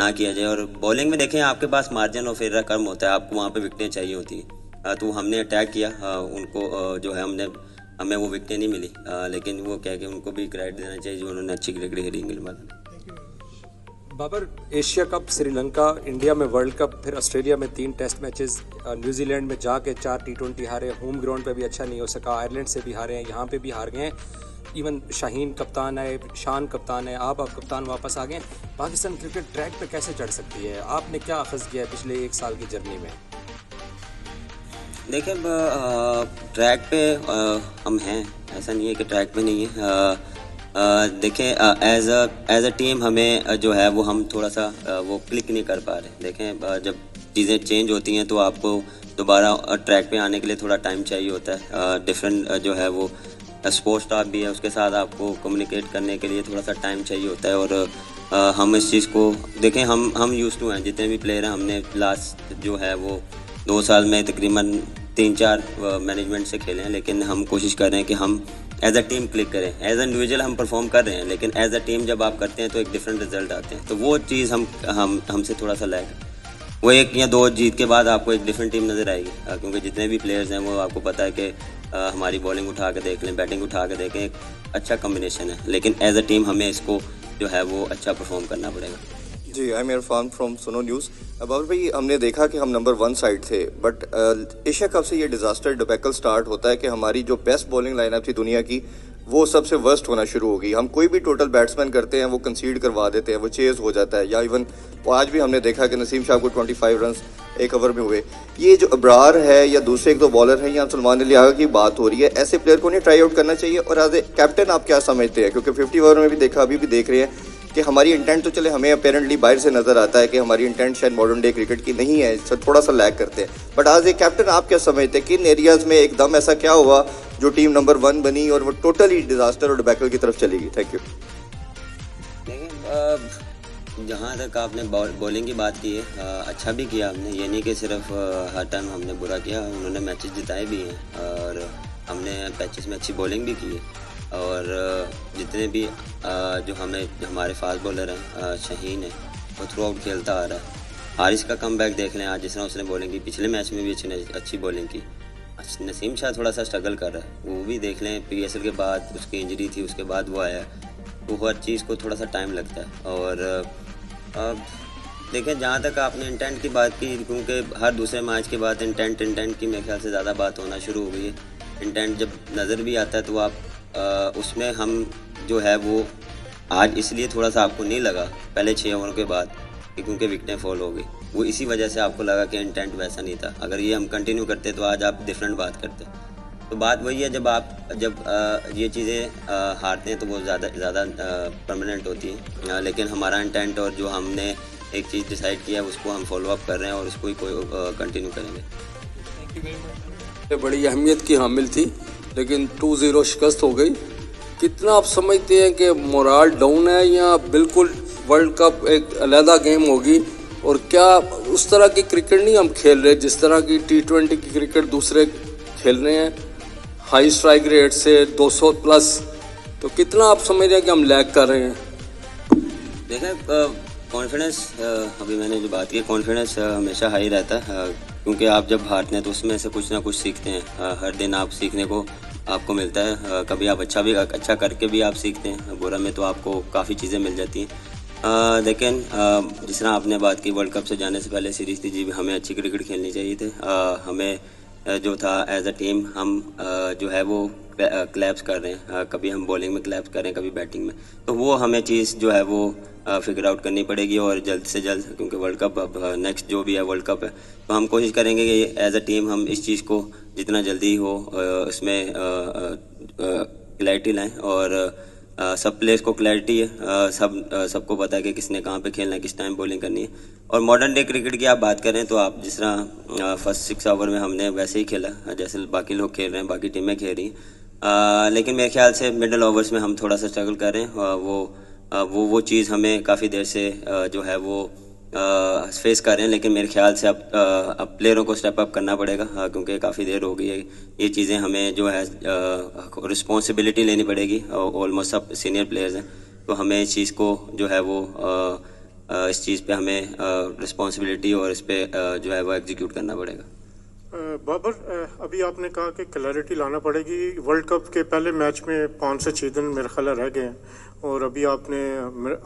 ना किया जाए। और बॉलिंग में देखें आपके पास मार्जिन ऑफ एरर कम होता है, आपको वहाँ पे विकटें चाहिए होती हैं। तो हमने अटैक किया, उनको जो है हमें वो विकटें नहीं मिली, लेकिन वो क्या कि उनको भी क्रेडिट देना चाहिए जो उन्होंने अच्छी क्रिकेट खेली इंग्लैंड में। Babar, Asia cup, Sri Lanka, India में वर्ल्ड कप, फिर ऑस्ट्रेलिया में 3 टेस्ट मैचेस, न्यूजीलैंड में जाके 4 T20 हारे, होम ग्राउंड पे भी अच्छा नहीं हो सका, आयरलैंड से भी हारे हैं, यहाँ पे भी हार गए हैं। इवन शाहीन कप्तान है, शान कप्तान है, आप कप्तान वापस आ गए। पाकिस्तान क्रिकेट ट्रैक पे कैसे चढ़ सकती है? आपने क्या अखज़ किया है पिछले 1 साल की जर्नी में? देखिए ट्रैक पे हम हैं, ऐसा नहीं है कि ट्रैक पे नहीं है। देखें एज अ टीम हमें जो है वो हम थोड़ा सा वो क्लिक नहीं कर पा रहे। देखें जब चीज़ें चेंज होती हैं तो आपको दोबारा ट्रैक पे आने के लिए थोड़ा टाइम चाहिए होता है। डिफरेंट जो है वो स्पोर्ट्स स्टाफ भी है, उसके साथ आपको कम्युनिकेट करने के लिए थोड़ा सा टाइम चाहिए होता है। और हम इस चीज़ को देखें, हम यूज़ टू हैं, जितने भी प्लेयर हैं हमने लास्ट जो है वो 2 साल में तकरीबन 3-4 मैनेजमेंट से खेले हैं, लेकिन हम कोशिश कर रहे हैं कि हम एज अ टीम क्लिक करें। एज अ इंडिविजुअल हम परफॉर्म कर रहे हैं, लेकिन एज अ टीम जब आप करते हैं तो एक डिफरेंट रिजल्ट आते हैं। तो वो चीज़ हमसे थोड़ा सा लैग है। वो 1 या 2 जीत के बाद आपको एक डिफरेंट टीम नज़र आएगी, क्योंकि जितने भी प्लेयर्स हैं वो आपको पता है कि हमारी बॉलिंग उठा के देख लें, बैटिंग उठा के देखें, एक अच्छा कम्बिनेशन है, लेकिन एज अ टीम हमें इसको जो है वो अच्छा परफॉर्म करना पड़ेगा। जी, आई एम इरफान फ्रॉम सुनो न्यूज़। बाबर भाई, हमने देखा कि हम नंबर 1 साइड थे, बट एशिया कप से ये डिज़ास्टर डिबैकल स्टार्ट होता है कि हमारी जो बेस्ट बॉलिंग लाइनअप थी दुनिया की, वो सबसे वर्स्ट होना शुरू हो गई। हम कोई भी टोटल बैट्समैन करते हैं वो कंसीड करवा देते हैं, वो चेज हो जाता है। या इवन आज भी हमने देखा कि नसीम शाह को 25 रन 1 ओवर में हुए। ये जो अब्रार है या दूसरे 1-2 बॉलर हैं या सलमान अली आगा की बात हो रही है, ऐसे प्लेयर को नहीं ट्राई आउट करना चाहिए? और एज ए कैप्टन आप क्या समझते हैं? क्योंकि 50 ओवर में भी देखा, अभी भी देख रहे हैं कि हमारी इंटेंट तो चले, हमें अपेरेंटली बाहर से नजर आता है कि हमारी इंटेंट शायद मॉडर्न डे क्रिकेट की नहीं है, थोड़ा सा लैग करते हैं। बट आज एक कैप्टन आप क्या समझते हैं, किन एरियाज में एकदम ऐसा क्या हुआ जो टीम नंबर 1 बनी और वो टोटली डिजास्टर और डिबैकल की तरफ चली गई? Thank you. देखिए जहाँ तक आपने बॉलिंग की बात की है, अच्छा भी किया हमने, ये नहीं कि सिर्फ हर टाइम हमने बुरा किया। उन्होंने मैचेस जिताए भी हैं और हमने पैचेस में अच्छी बॉलिंग भी की है। और जितने भी जो हमारे फास्ट बॉलर हैं, शाहीन है, वो थ्रू आउट खेलता आ रहा है। हारिस का कमबैक देख लें, आज जिस तरह उसने बॉलिंग की, पिछले मैच में भी अच्छी बॉलिंग की। नसीम शाह थोड़ा सा स्ट्रगल कर रहा है, वो भी देख लें, PSL के बाद उसकी इंजरी थी, उसके बाद वो आया, तो हर चीज़ को थोड़ा सा टाइम लगता है। और देखें जहाँ तक आपने इंटेंट की बात की, क्योंकि हर दूसरे मैच के बाद इंटेंट की मेरे ख्याल से ज़्यादा बात होना शुरू हो गई है। इंटेंट जब नज़र भी आता है तो आप उसमें हम जो है वो आज इसलिए थोड़ा सा आपको नहीं लगा पहले 6 ओवर के बाद कि क्योंकि विकटें फॉल हो गई, वो इसी वजह से आपको लगा कि इंटेंट वैसा नहीं था। अगर ये हम कंटिन्यू करते तो आज आप डिफरेंट बात करते। तो बात वही है, जब ये चीज़ें हारते हैं तो वो ज़्यादा परमानेंट होती हैं, लेकिन हमारा इंटेंट और जो हमने एक चीज़ डिसाइड किया है उसको हम फॉलो अप कर रहे हैं और उसको ही कंटिन्यू करेंगे। बड़ी अहमियत की हामिल थी, लेकिन 2-0 शिकस्त हो गई। कितना आप समझते हैं कि मोराल डाउन है या बिल्कुल वर्ल्ड कप एक अलहदा गेम होगी? और क्या उस तरह की क्रिकेट नहीं हम खेल रहे जिस तरह की T20 की क्रिकेट दूसरे खेल रहे हैं, हाई स्ट्राइक रेट से 200 प्लस? तो कितना आप समझ रहे हैं कि हम लैग कर रहे हैं? देखें कॉन्फिडेंस, अभी मैंने जो बात की, कॉन्फिडेंस हमेशा हाई रहता है, क्योंकि आप जब हारते हैं तो उसमें से कुछ ना कुछ सीखते हैं। हर दिन आप सीखने को आपको मिलता है। कभी आप अच्छा करके भी आप सीखते हैं, बुरा में तो आपको काफ़ी चीज़ें मिल जाती हैं। लेकिन जिस तरह आपने बात की, वर्ल्ड कप से जाने से पहले सीरीज़ थी जी, हमें अच्छी क्रिकेट खेलनी चाहिए थी। हमें जो था एज अ टीम हम जो है वो क्लैप्स कर रहे हैं, कभी हम बॉलिंग में क्लैप्स कर रहे हैं, कभी बैटिंग में, तो वो हमें चीज़ जो है वो फिगर आउट करनी पड़ेगी और जल्द से जल्द, क्योंकि वर्ल्ड कप अब नेक्स्ट जो भी है वर्ल्ड कप है, तो हम कोशिश करेंगे कि एज अ टीम हम इस चीज़ को जितना जल्दी हो उसमें क्लैरिटी लाएँ। और सब प्लेयर्स को क्लैरिटी है, सबको पता है कि किसने कहाँ पे खेलना है, किस टाइम बॉलिंग करनी है। और मॉडर्न डे क्रिकेट की आप बात करें तो आप जिस तरह फर्स्ट 6 ओवर में हमने वैसे ही खेला जैसे बाकी लोग खेल रहे हैं, बाकी टीमें खेल रही हैं। लेकिन मेरे ख्याल से मिडल ओवर्स में हम थोड़ा सा स्ट्रगल कर रहे हैं। वो चीज़ हमें काफ़ी देर से जो है वो फेस कर रहे हैं, लेकिन मेरे ख्याल से अब प्लेयरों को स्टेप अप करना पड़ेगा, क्योंकि काफ़ी देर हो गई है। ये चीज़ें हमें जो है रिस्पॉन्सिबिलिटी लेनी पड़ेगी। ऑलमोस्ट सब सीनियर प्लेयर्स हैं, तो हमें इस चीज़ को जो है वो इस चीज़ पे हमें रिस्पॉन्सिबिलिटी और इस पे जो है वो एग्जीक्यूट करना पड़ेगा। बाबर, अभी आपने कहा कि क्लैरिटी लाना पड़ेगी। वर्ल्ड कप के पहले मैच में 5 से 6 दिन मेरे ख्याल रह गए हैं और अभी आपने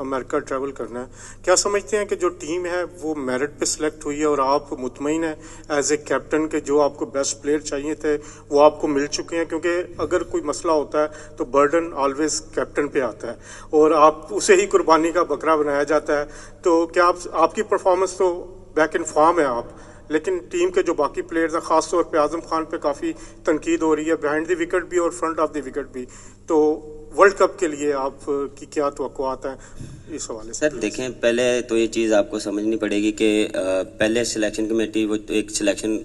अमेरिका ट्रैवल करना है। क्या समझते हैं कि जो टीम है वो मेरिट पे सिलेक्ट हुई है और आप मुतमईन हैं एज ए कैप्टन के जो आपको बेस्ट प्लेयर चाहिए थे वो आपको मिल चुके हैं? क्योंकि अगर कोई मसला होता है तो बर्डन ऑलवेज कैप्टन पे आता है और आप उसे ही कुर्बानी का बकरा बनाया जाता है। तो क्या आपकी परफॉर्मेंस तो बैक इन फॉर्म है आप, लेकिन टीम के जो बाकी प्लेयर्स हैं, खास तौर पे आजम खान पे काफ़ी तनकीद हो रही है, बिहाइंड द विकेट भी और फ्रंट ऑफ द विकेट भी। तो वर्ल्ड कप के लिए आप की क्या तवक्कुआत है इस हवाले से? सर देखें, पहले तो ये चीज़ आपको समझनी पड़ेगी कि पहले सिलेक्शन कमेटी वो एक सिलेक्शन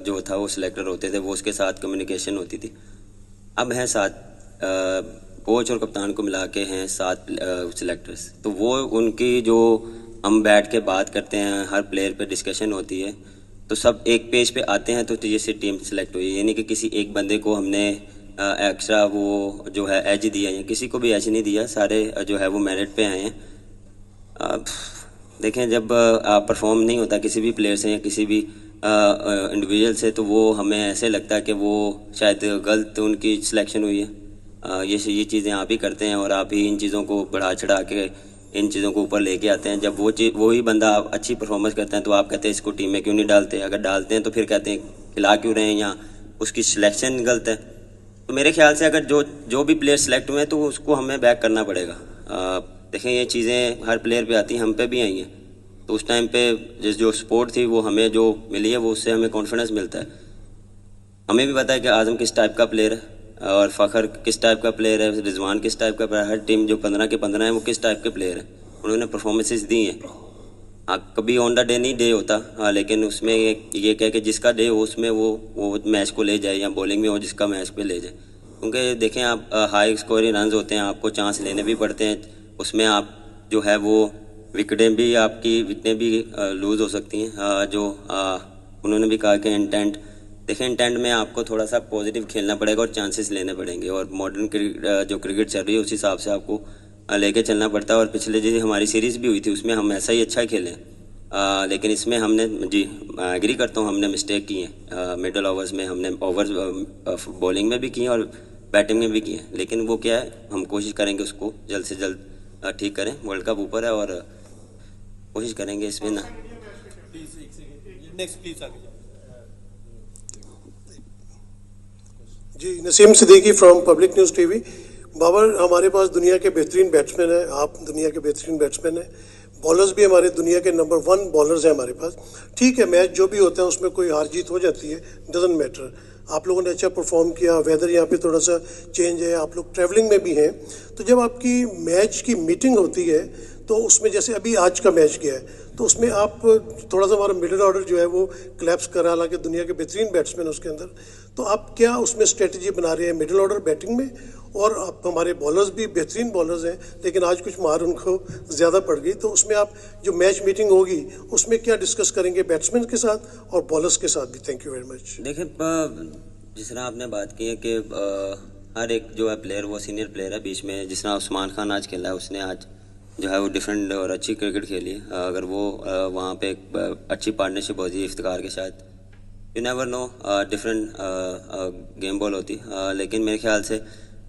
जो था वो सिलेक्टर होते थे, वो उसके साथ कम्युनिकेशन होती थी। अब हैं 7 कोच और कप्तान को मिला के हैं 7 सिलेक्टर्स। तो वो उनकी जो हम बैठ के बात करते हैं, हर प्लेयर पे डिस्कशन होती है, तो सब एक पेज पे आते हैं तो जैसे टीम सेलेक्ट हुई। यानी कि किसी एक बंदे को हमने एक्स्ट्रा वो जो है एज दिया है, किसी को भी एज नहीं दिया, सारे जो है वो मेरिट पे आए हैं। देखें, जब परफॉर्म नहीं होता किसी भी प्लेयर से या किसी भी इंडिविजुअल से, तो वो हमें ऐसे लगता है कि वो शायद गलत उनकी सिलेक्शन हुई है। ये चीज़ें आप ही करते हैं और आप ही इन चीज़ों को बढ़ा चढ़ा के इन चीज़ों को ऊपर लेके आते हैं। जब वही बंदा अच्छी परफॉर्मेंस करते हैं तो आप कहते हैं इसको टीम में क्यों नहीं डालते। अगर डालते हैं तो फिर कहते हैं खिला क्यों रहे हैं या उसकी सिलेक्शन गलत है। तो मेरे ख्याल से अगर जो भी प्लेयर सेलेक्ट हुए हैं तो उसको हमें बैक करना पड़ेगा। देखें, ये चीज़ें हर प्लेयर पे आती हैं, हम पे भी आई हैं। तो उस टाइम पे जो सपोर्ट थी वो हमें जो मिली है वो उससे हमें कॉन्फिडेंस मिलता है। हमें भी पता है कि आज़म किस टाइप का प्लेयर है और फ़खर किस टाइप का प्लेयर है, रिजवान किस टाइप का प्लेयर है। हर टीम जो 15 के 15 है वो किस टाइप के प्लेयर हैं, उन्होंने परफॉर्मेंसेस दी हैं। कभी ऑन द डे नहीं डे होता, लेकिन उसमें ये कह कि जिसका डे हो उसमें वो मैच को ले जाए, या बॉलिंग में हो जिसका मैच पे ले जाए। क्योंकि देखें, आप हाई स्कोरिंग रन होते हैं, आपको चांस लेने भी पड़ते हैं। उसमें आप जो है वो विकेटें भी लूज़ हो सकती हैं। जो उन्होंने भी कहा कि इंटेंट, देखें इंटेंट में आपको थोड़ा सा पॉजिटिव खेलना पड़ेगा और चांसेस लेने पड़ेंगे। और मॉडर्न जो क्रिकेट चल रही है उस हिसाब से आपको लेके चलना पड़ता है। और पिछले जो हमारी सीरीज़ भी हुई थी उसमें हम ऐसा ही अच्छा खेले, लेकिन इसमें हमने एग्री करता हूँ हमने मिस्टेक की है। मिडल ओवर्स में हमने ओवर्स बॉलिंग में भी किए और बैटिंग में भी किए, लेकिन वो क्या है, हम कोशिश करेंगे उसको जल्द से जल्द ठीक करें। वर्ल्ड कप ऊपर है और कोशिश करेंगे इसमें ना। जी, Naseem Siddiqui from public news TV. Babar, हमारे पास दुनिया के बेहतरीन बैट्समैन हैं, आप दुनिया के बेहतरीन बैट्समैन हैं। बॉलर्स भी हमारे दुनिया के नंबर 1 बॉलर्स हैं हमारे पास। ठीक है, मैच जो भी होता है उसमें कोई हार जीत हो जाती है, डजंट मैटर। आप लोगों ने अच्छा परफॉर्म किया, वेदर यहाँ पे थोड़ा सा चेंज है, आप लोग ट्रैवलिंग में भी हैं। तो जब आपकी मैच की मीटिंग होती है तो उसमें जैसे अभी आज का मैच गया है तो उसमें आप थोड़ा सा हमारा मिडिल ऑर्डर जो है वो क्लैप्स करा, हालांकि दुनिया के बेहतरीन बैट्समैन उसके अंदर। तो आप क्या उसमें स्ट्रेटजी बना रहे हैं मिडिल ऑर्डर बैटिंग में? और आप हमारे बॉलर्स भी बेहतरीन बॉलर्स हैं, लेकिन आज कुछ मार उनको ज़्यादा पड़ गई। तो उसमें आप जो मैच मीटिंग होगी उसमें क्या डिस्कस करेंगे बैट्समैन के साथ और बॉलर्स के साथ भी? Thank you very much. देखिए, जिस तरह आपने बात की है कि हर एक जो है प्लेयर वो सीनियर प्लेयर है। बीच में जिस तरह उस्मान खान आज खेला है, उसने आज जो है वो डिफरेंट और अच्छी क्रिकेट खेली है। अगर वो वहाँ पे एक अच्छी पार्टनरशिप होती इफ्तिकार के साथ, you never know, different game ball होती। लेकिन मेरे ख्याल से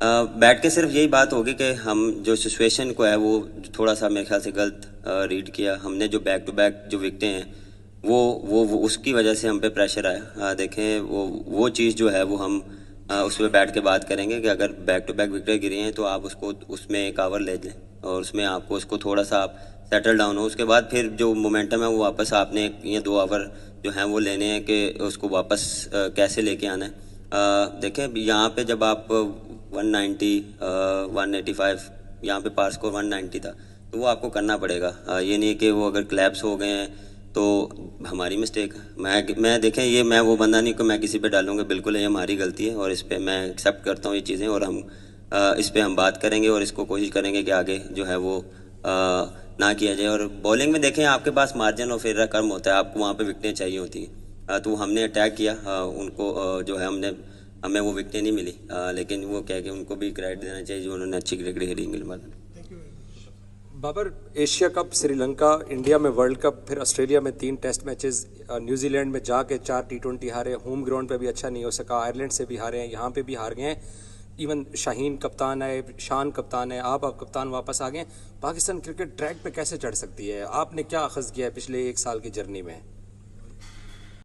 बैठ के सिर्फ यही बात होगी कि हम जो सिचुएशन को है वो थोड़ा सा मेरे ख्याल से गलत रीड किया हमने। जो बैक टू बैक जो विकटें हैं वो उसकी वजह से हम पे प्रेशर आया। देखें, वो चीज़ जो है वो हम उस पर बैठ के बात करेंगे कि अगर बैक टू बैक विकेट गिरी हैं तो आप उसको उसमें एक ओवर ले लें और उसमें आपको उसको थोड़ा सा आप सेटल डाउन हो। उसके बाद फिर जो मोमेंटम है वो वापस आपने ये 2 ओवर जो हैं वो लेने हैं कि उसको वापस कैसे लेके आना है। देखें, यहाँ पे जब आप 190 185 यहाँ पे पार स्कोर 190 था तो वो आपको करना पड़ेगा। ये नहीं कि वो अगर क्लैप्स हो गए हैं तो हमारी मिस्टेक है। मैं देखें, ये मैं वो बंदा नहीं कि मैं किसी पे डालूंगा, बिल्कुल ये हमारी गलती है और इस पे मैं एक्सेप्ट करता हूँ ये चीज़ें। और हम इस पे हम बात करेंगे और इसको कोशिश करेंगे कि आगे जो है वो ना किया जाए। और बॉलिंग में देखें, आपके पास मार्जिन ऑफ एरर कम होता है, आपको वहाँ पे विकटें चाहिए होती हैं। तो हमने अटैक किया, उनको जो है हमें वो विकटें नहीं मिली, लेकिन वो कह के उनको भी क्रेडिट देना चाहिए जो उन्होंने अच्छी क्रिकेट खेली इंग्लैंड में। Babar, Asia cup, Sri Lanka, India में वर्ल्ड कप, फिर ऑस्ट्रेलिया में 3 टेस्ट मैचेस, न्यूजीलैंड में जाके 4 T20 हारे, होम ग्राउंड पे भी अच्छा नहीं हो सका, आयरलैंड से भी हारे हैं, यहाँ पे भी हार गए हैं। इवन शाहीन कप्तान है, शान कप्तान है, आप कप्तान वापस आ गए। पाकिस्तान क्रिकेट ट्रैक पे कैसे चढ़ सकती है? आपने क्या अखज़ किया है पिछले 1 साल की जर्नी में?